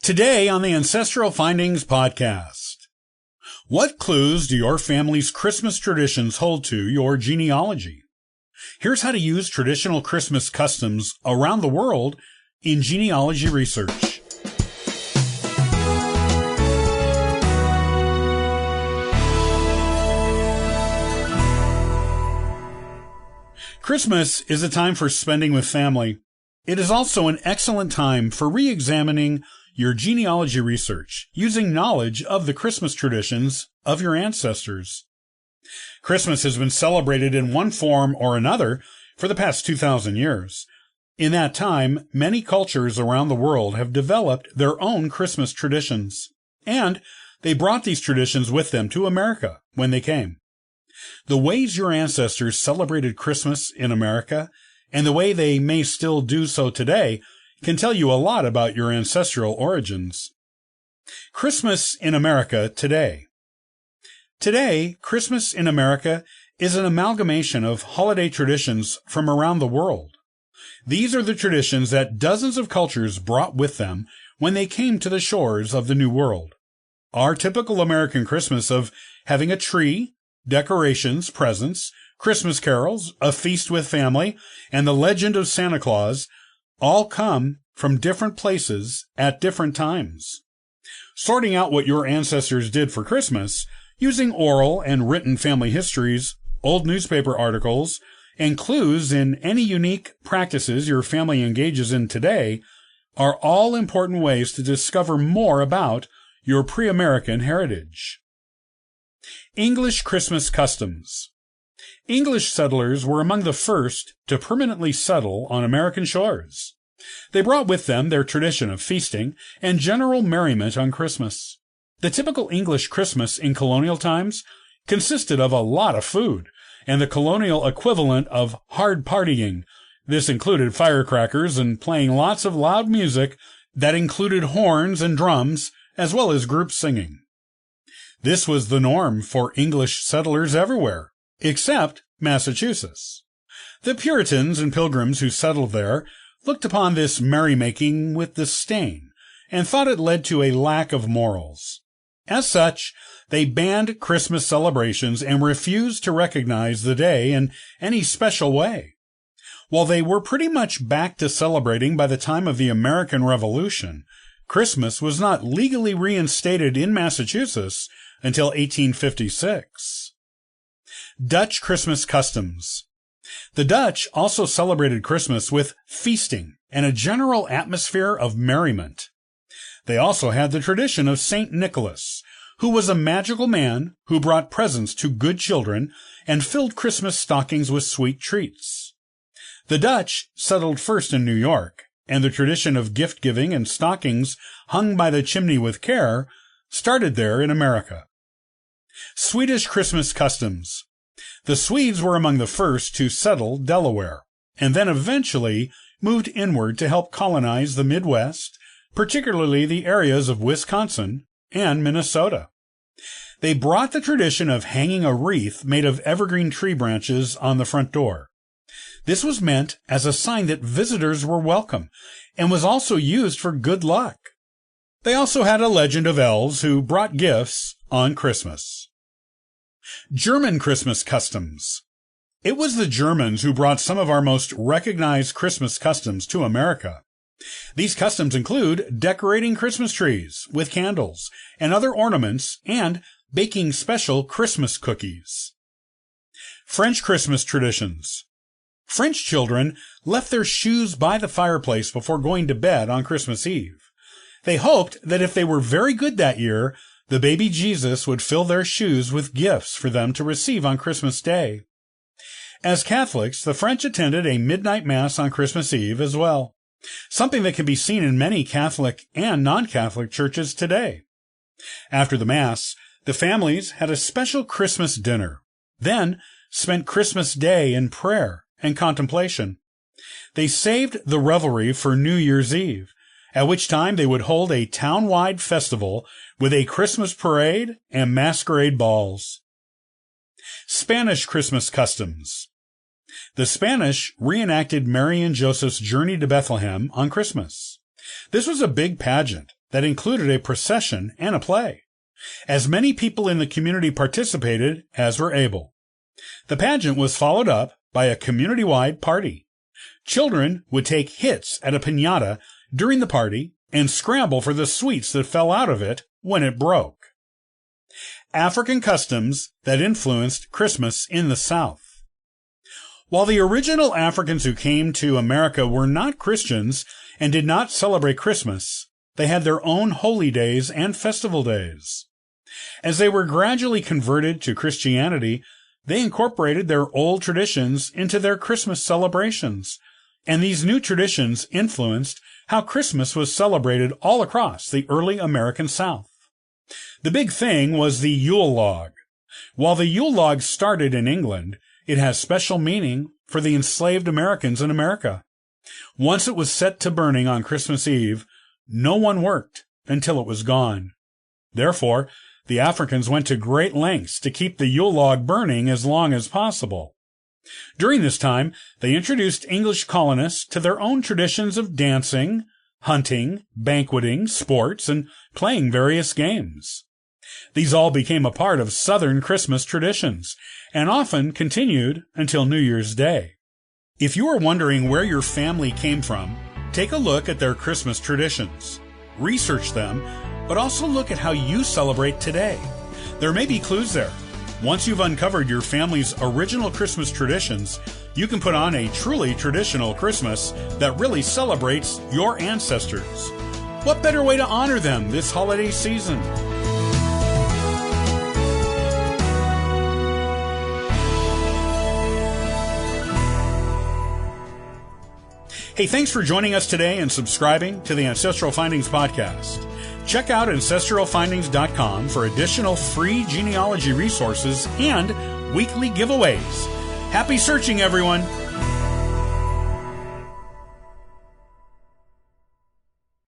Today on the Ancestral Findings podcast, what clues do your family's Christmas traditions hold to your genealogy? Here's how to use traditional Christmas customs around the world in genealogy research. Christmas is a time for spending with family. It is also an excellent time for re-examining your genealogy research using knowledge of the Christmas traditions of your ancestors. Christmas has been celebrated in one form or another for the past 2,000 years. In that time, many cultures around the world have developed their own Christmas traditions, and they brought these traditions with them to America when they came. The ways your ancestors celebrated Christmas in America and the way they may still do so today can tell you a lot about your ancestral origins. Christmas in America today. Today, Christmas in America is an amalgamation of holiday traditions from around the world. These are the traditions that dozens of cultures brought with them when they came to the shores of the New World. Our typical American Christmas of having a tree, decorations, presents, Christmas carols, a feast with family, and the legend of Santa Claus all come from different places at different times. Sorting out what your ancestors did for Christmas using oral and written family histories, old newspaper articles, and clues in any unique practices your family engages in today are all important ways to discover more about your pre-American heritage. English Christmas customs. English settlers were among the first to permanently settle on American shores. They brought with them their tradition of feasting and general merriment on Christmas. The typical English Christmas in colonial times consisted of a lot of food and the colonial equivalent of hard partying. This included firecrackers and playing lots of loud music that included horns and drums, as well as group singing. This was the norm for English settlers everywhere, except Massachusetts. The Puritans and Pilgrims who settled there looked upon this merrymaking with disdain and thought it led to a lack of morals. As such, they banned Christmas celebrations and refused to recognize the day in any special way. While they were pretty much back to celebrating by the time of the American Revolution, Christmas was not legally reinstated in Massachusetts until 1856. Dutch Christmas customs. The Dutch also celebrated Christmas with feasting and a general atmosphere of merriment. They also had the tradition of St. Nicholas, who was a magical man who brought presents to good children and filled Christmas stockings with sweet treats. The Dutch settled first in New York, and the tradition of gift-giving and stockings hung by the chimney with care started there in America. Swedish Christmas customs. The Swedes were among the first to settle Delaware, and then eventually moved inward to help colonize the Midwest, particularly the areas of Wisconsin and Minnesota. They brought the tradition of hanging a wreath made of evergreen tree branches on the front door. This was meant as a sign that visitors were welcome, and was also used for good luck. They also had a legend of elves who brought gifts on Christmas. German Christmas customs. It was the Germans who brought some of our most recognized Christmas customs to America. These customs include decorating Christmas trees with candles and other ornaments and baking special Christmas cookies. French Christmas traditions. French children left their shoes by the fireplace before going to bed on Christmas Eve. They hoped that if they were very good that year, the baby Jesus would fill their shoes with gifts for them to receive on Christmas Day. As Catholics, the French attended a midnight mass on Christmas Eve as well, something that can be seen in many Catholic and non-Catholic churches today. After the mass, the families had a special Christmas dinner, then spent Christmas Day in prayer and contemplation. They saved the revelry for New Year's Eve, at which time they would hold a town-wide festival with a Christmas parade and masquerade balls. Spanish Christmas customs. The Spanish reenacted Mary and Joseph's journey to Bethlehem on Christmas. This was a big pageant that included a procession and a play. As many people in the community participated as were able. The pageant was followed up by a community-wide party. Children would take hits at a piñata during the party and scramble for the sweets that fell out of it when it broke. African customs that influenced Christmas in the South. While the original Africans who came to America were not Christians and did not celebrate Christmas, they had their own holy days and festival days. As they were gradually converted to Christianity, they incorporated their old traditions into their Christmas celebrations, and these new traditions influenced how Christmas was celebrated all across the early American South. The big thing was the Yule log. While the Yule log started in England, it has special meaning for the enslaved Americans in America. Once it was set to burning on Christmas Eve, no one worked until it was gone. Therefore, the Africans went to great lengths to keep the Yule log burning as long as possible. During this time, they introduced English colonists to their own traditions of dancing, hunting, banqueting, sports, and playing various games. These all became a part of Southern Christmas traditions, and often continued until New Year's Day. If you are wondering where your family came from, take a look at their Christmas traditions. Research them, but also look at how you celebrate today. There may be clues there. Once you've uncovered your family's original Christmas traditions, you can put on a truly traditional Christmas that really celebrates your ancestors. What better way to honor them this holiday season? Hey, thanks for joining us today and subscribing to the Ancestral Findings podcast. Check out ancestralfindings.com for additional free genealogy resources and weekly giveaways. Happy searching, everyone!